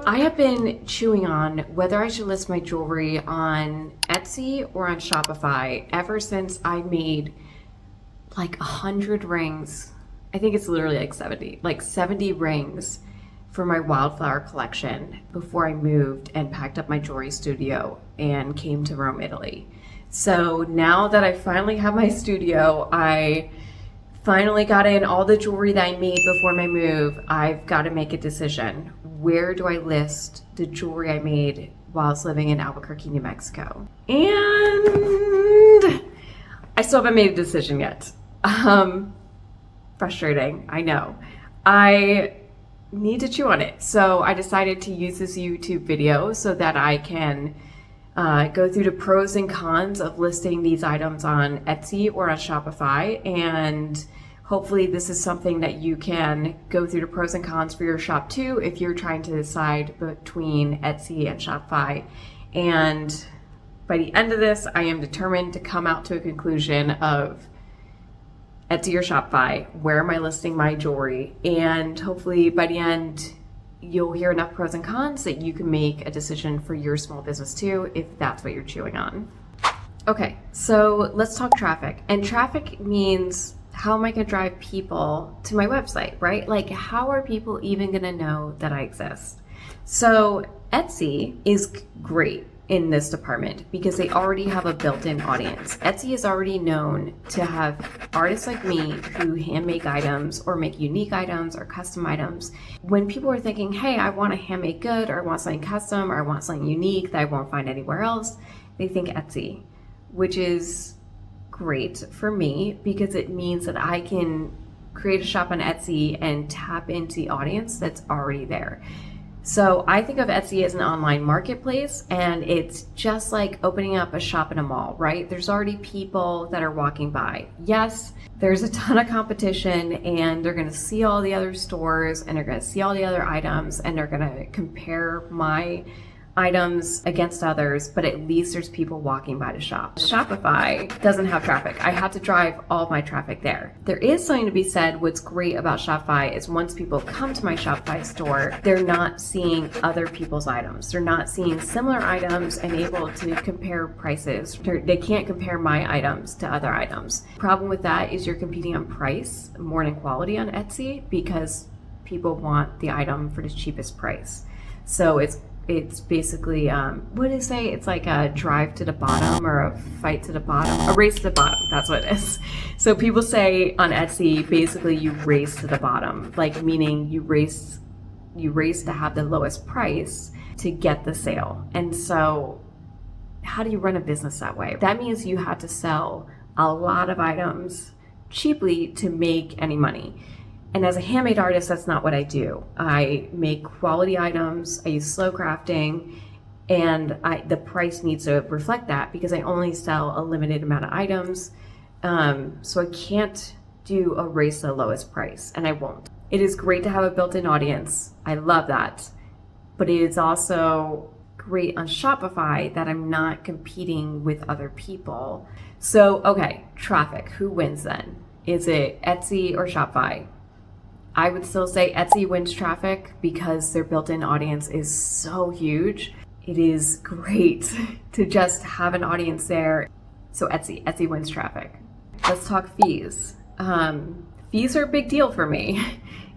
I have been chewing on whether I should list my jewelry on Etsy or on Shopify ever since I made like 100 rings. I think it's literally like 70 rings for my wildflower collection before I moved and packed up my jewelry studio and came to Rome, Italy. So now that I finally have my studio, I finally got in all the jewelry that I made before my move. I've got to make a decision. Where do I list the jewelry I made while I was living in Albuquerque, New Mexico? And I still haven't made a decision yet. Frustrating, I know. I need to chew on it. So I decided to use this YouTube video so that I can go through the pros and cons of listing these items on Etsy or on Shopify. And hopefully this is something that you can go through the pros and cons for your shop too if you're trying to decide between Etsy and Shopify. And by the end of this, I am determined to come out to a conclusion of Etsy or Shopify, where am I listing my jewelry? And hopefully by the end, you'll hear enough pros and cons that you can make a decision for your small business too, if that's what you're chewing on. Okay, so let's talk traffic. And traffic means, how am I gonna drive people to my website, right? Like, how are people even gonna know that I exist? So Etsy is great in this department because they already have a built-in audience. Etsy is already known to have artists like me who hand make items or make unique items or custom items. When people are thinking, hey, I want a handmade good, or I want something custom, or I want something unique that I won't find anywhere else, they think Etsy, which is great for me because it means that I can create a shop on Etsy and tap into the audience that's already there. So I think of Etsy as an online marketplace, and it's just like opening up a shop in a mall, right? There's already people that are walking by. Yes, there's a ton of competition, and they're gonna see all the other stores, and they're gonna see all the other items, and they're gonna compare my items against others, but at least there's people walking by the shop. Shopify doesn't have traffic. I have to drive all my traffic there. There is something to be said. What's great about Shopify is once people come to my Shopify store, they're not seeing other people's items. They're not seeing similar items and able to compare prices. They can't compare my items to other items. Problem with that is you're competing on price more than quality on Etsy because people want the item for the cheapest price. So it's basically, what do they say? It's like a drive to the bottom or a fight to the bottom, a race to the bottom. That's what it is. So people say on Etsy, basically you race to the bottom, like meaning you race to have the lowest price to get the sale. And so how do you run a business that way? That means you have to sell a lot of items cheaply to make any money. And as a handmade artist, that's not what I do. I make quality items, I use slow crafting, and the price needs to reflect that because I only sell a limited amount of items. So I can't do a race to the lowest price, and I won't. It is great to have a built-in audience. I love that. But it is also great on Shopify that I'm not competing with other people. So, okay, traffic, who wins then? Is it Etsy or Shopify? I would still say Etsy wins traffic because their built-in audience is so huge. It is great to just have an audience there. So Etsy wins traffic. Let's talk fees. Fees are a big deal for me.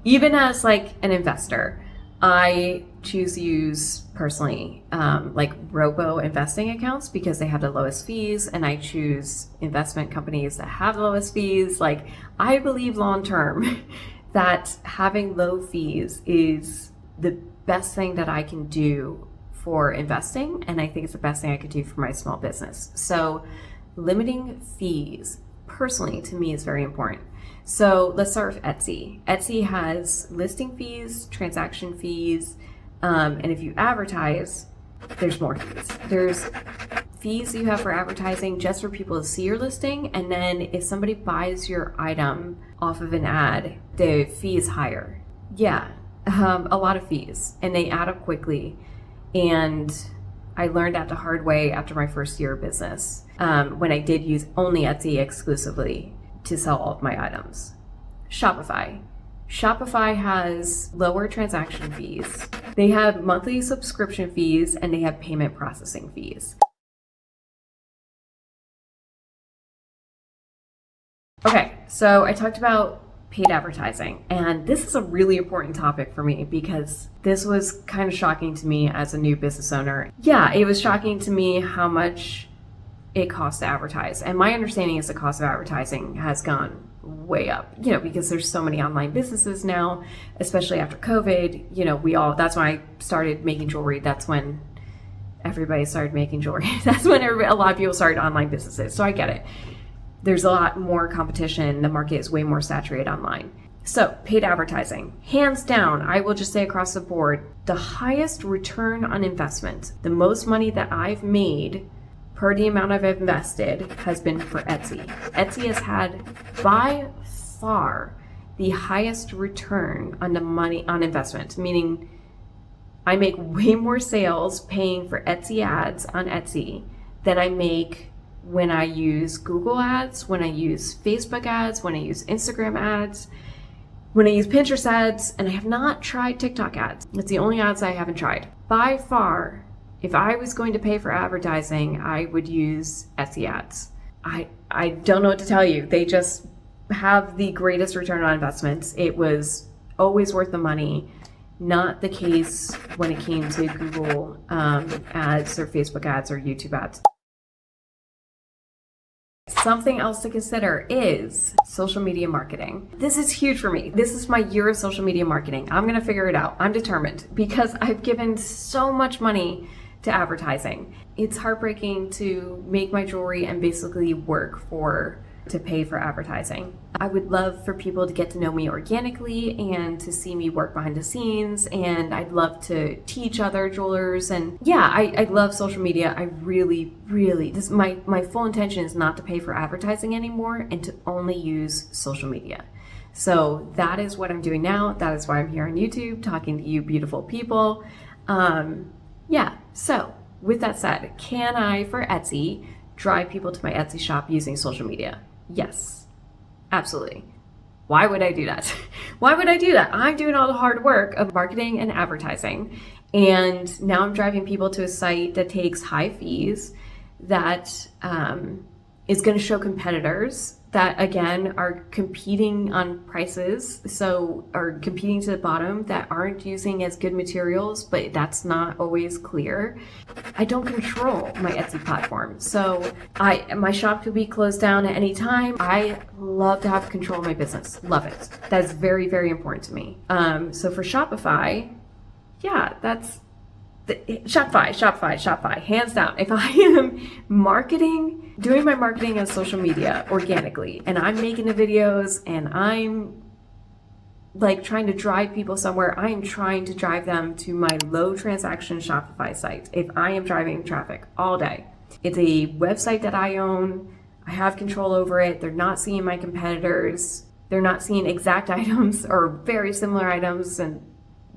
Even as like an investor, I choose to use personally like robo investing accounts because they have the lowest fees, and I choose investment companies that have the lowest fees. Like, I believe long term that having low fees is the best thing that I can do for investing, and I think it's the best thing I could do for my small business. So limiting fees personally to me is very important. So let's start with Etsy. Etsy has listing fees, transaction fees, and if you advertise, there's more fees. There's fees you have for advertising just for people to see your listing, and then if somebody buys your item off of an ad, the fee is higher. Yeah, a lot of fees, and they add up quickly. And I learned that the hard way after my first year of business, when I did use only Etsy exclusively to sell all of my items. Shopify has lower transaction fees, They have monthly subscription fees and they have payment processing fees. Okay, so I talked about paid advertising, and this is a really important topic for me because this was kind of shocking to me as a new business owner. Yeah, it was shocking to me how much it costs to advertise, and my understanding is the cost of advertising has gone way up, because there's so many online businesses now, especially after COVID. That's when I started making jewelry. That's when everybody started making jewelry. That's when a lot of people started online businesses, so I get it. There's a lot more competition. The market is way more saturated online. So paid advertising, hands down, I will just say across the board, the highest return on investment, the most money that I've made per the amount I've invested has been for Etsy. Etsy has had by far the highest return on the money on investment, meaning I make way more sales paying for Etsy ads on Etsy than I make when I use Google ads, when I use Facebook ads, when I use Instagram ads, when I use Pinterest ads, and I have not tried TikTok ads. It's the only ads I haven't tried. By far, if I was going to pay for advertising, I would use Etsy ads. I don't know what to tell you. They just have the greatest return on investments. It was always worth the money. Not the case when it came to Google ads or Facebook ads or YouTube ads. Something else to consider is social media marketing. This is huge for me. This is my year of social media marketing. I'm going to figure it out. I'm determined because I've given so much money to advertising. It's heartbreaking to make my jewelry and basically work to pay for advertising. I would love for people to get to know me organically and to see me work behind the scenes, and I'd love to teach other jewelers. And yeah, I love social media. I really, my full intention is not to pay for advertising anymore and to only use social media. So that is what I'm doing now. That is why I'm here on YouTube talking to you beautiful people. So with that said, can I, for Etsy, drive people to my Etsy shop using social media? Yes, absolutely. Why would I do that? Why would I do that? I'm doing all the hard work of marketing and advertising, and now I'm driving people to a site that takes high fees, that is going to show competitors that, again, are competing on prices, so are competing to the bottom, that aren't using as good materials, but that's not always clear. I don't control my Etsy platform, so my shop could be closed down at any time. I love to have control of my business. Love it. That is very, very important to me. So for Shopify, yeah, that's Shopify, hands down. If I am doing my marketing on social media organically, and I'm making the videos and I'm like trying to drive people somewhere, I am trying to drive them to my low transaction Shopify site. If I am driving traffic all day, it's a website that I own. I have control over it. They're not seeing my competitors. They're not seeing exact items or very similar items and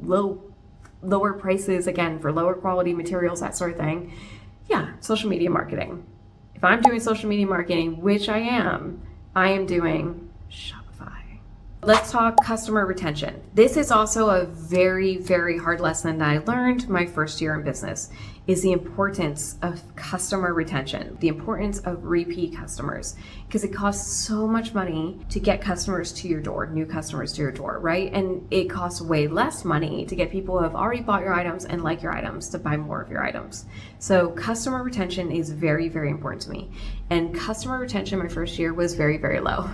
lower prices, again, for lower quality materials, that sort of thing. Yeah, social media marketing. If I'm doing social media marketing, which I am doing Shopify. Let's talk customer retention. This is also a very, very hard lesson that I learned my first year in business, is the importance of customer retention, the importance of repeat customers, because it costs so much money to get customers to your door, new customers to your door, right? And it costs way less money to get people who have already bought your items and like your items to buy more of your items. So customer retention is very, very important to me. And customer retention my first year was very, very low.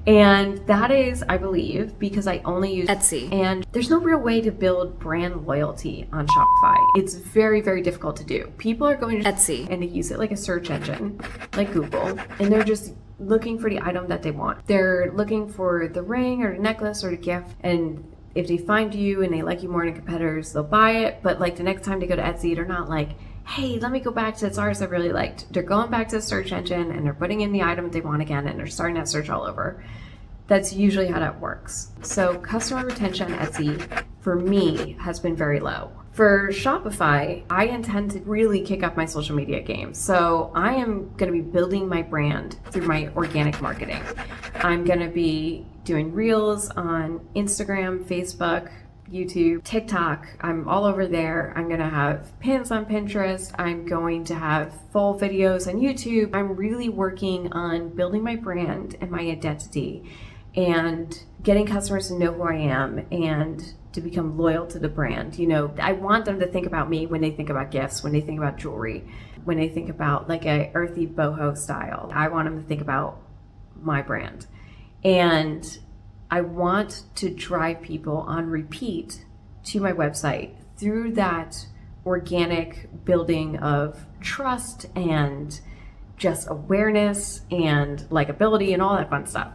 And that is, I believe, because I only use Etsy. And there's no real way to build brand loyalty on Shopify. It's very, very difficult to do. People are going to Etsy and they use it like a search engine, like Google, and they're just looking for the item that they want. They're looking for the ring or the necklace or the gift, and if they find you and they like you more than competitors, they'll buy it. But like the next time they go to Etsy, they're not like, hey, let me go back to this artist I really liked. They're going back to the search engine and they're putting in the item they want again, and they're starting that search all over. That's usually how that works. So customer retention on Etsy, for me, has been very low. For Shopify, I intend to really kick up my social media game. So I am going to be building my brand through my organic marketing. I'm going to be doing reels on Instagram, Facebook, YouTube, TikTok. I'm all over there. I'm going to have pins on Pinterest. I'm going to have full videos on YouTube. I'm really working on building my brand and my identity and getting customers to know who I am and to become loyal to the brand. You know, I want them to think about me when they think about gifts, when they think about jewelry, when they think about like a earthy boho style. I want them to think about my brand. And I want to drive people on repeat to my website through that organic building of trust and just awareness and likability and all that fun stuff.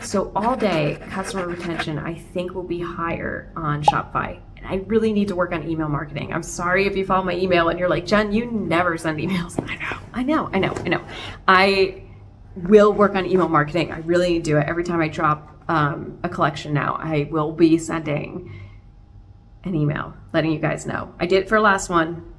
So all day, customer retention, I think, will be higher on Shopify. And I really need to work on email marketing. I'm sorry if you follow my email and you're like, Jen, you never send emails. I know. I will work on email marketing. I really need to do it. Every time I drop a collection now, I will be sending an email letting you guys know. I did it for the last one,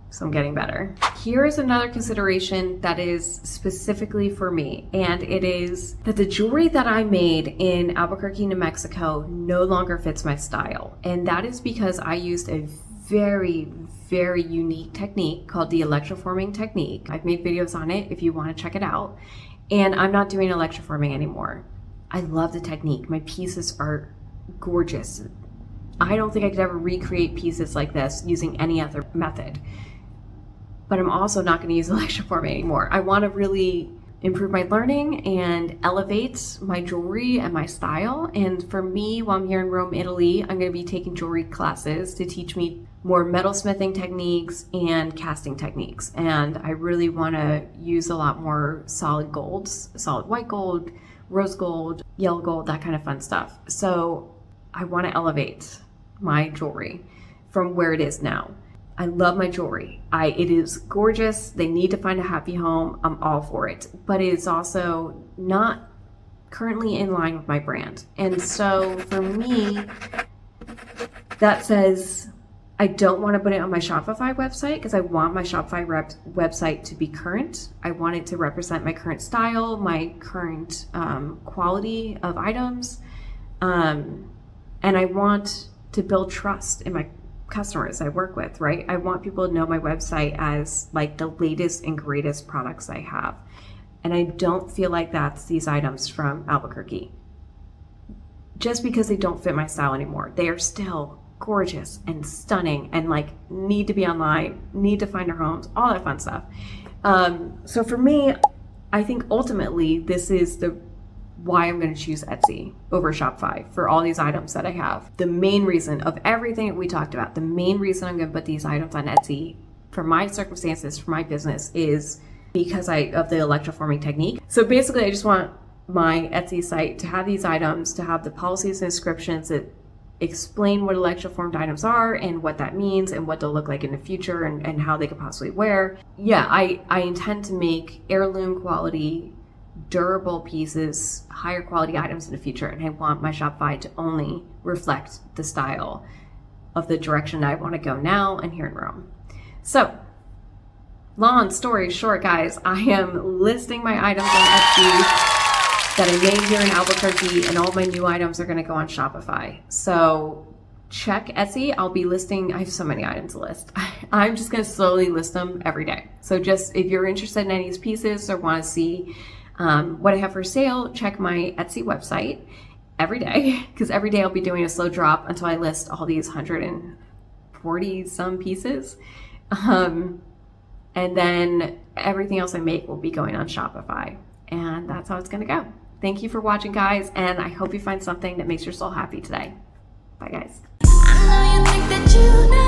so I'm getting better. Here is another consideration that is specifically for me, and it is that the jewelry that I made in Albuquerque, New Mexico no longer fits my style. And that is because I used a very, very unique technique called the electroforming technique. I've made videos on it if you want to check it out. And I'm not doing electroforming anymore. I love the technique. My pieces are gorgeous. I don't think I could ever recreate pieces like this using any other method. But I'm also not going to use electroforming anymore. I want to really improve my learning and elevate my jewelry and my style. And for me, while I'm here in Rome, Italy, I'm going to be taking jewelry classes to teach me more metalsmithing techniques and casting techniques. And I really want to use a lot more solid golds, solid white gold, rose gold, yellow gold, that kind of fun stuff. So I want to elevate my jewelry from where it is now. I love my jewelry. It is gorgeous. They need to find a happy home. I'm all for it. But it is also not currently in line with my brand. And so for me, that says I don't want to put it on my Shopify website because I want my Shopify website to be current. I want it to represent my current style, my current quality of items. And I want to build trust in my customers I work with, right? I want people to know my website as like the latest and greatest products I have. And I don't feel like that's these items from Albuquerque. Just because they don't fit my style anymore. They are still gorgeous and stunning and like need to be online, need to find our homes, all that fun stuff. So for me, I think ultimately this is why I'm going to choose Etsy over Shopify for all these items that I have. The main reason of everything that we talked about, the main reason I'm going to put these items on Etsy for my circumstances, for my business, is because of the electroforming technique. So basically, I just want my Etsy site to have these items, to have the policies and descriptions that explain what electroformed items are and what that means and what they'll look like in the future and how they could possibly wear. Yeah, I intend to make heirloom quality, durable pieces, higher quality items in the future, and I want my Shopify to only reflect the style of the direction that I want to go now and here in Rome. So, long story short, guys, I am listing my items on Etsy that I made here in Albuquerque, and all my new items are going to go on Shopify. So check Etsy. I'll be listing, I have so many items to list. I'm just going to slowly list them every day. So just if you're interested in any of these pieces or want to see what I have for sale, check my Etsy website every day, because every day I'll be doing a slow drop until I list all these 140 some pieces. And then everything else I make will be going on Shopify. And that's how it's going to go. Thank you for watching, guys, and I hope you find something that makes your soul happy today. Bye, guys. I know you think that you know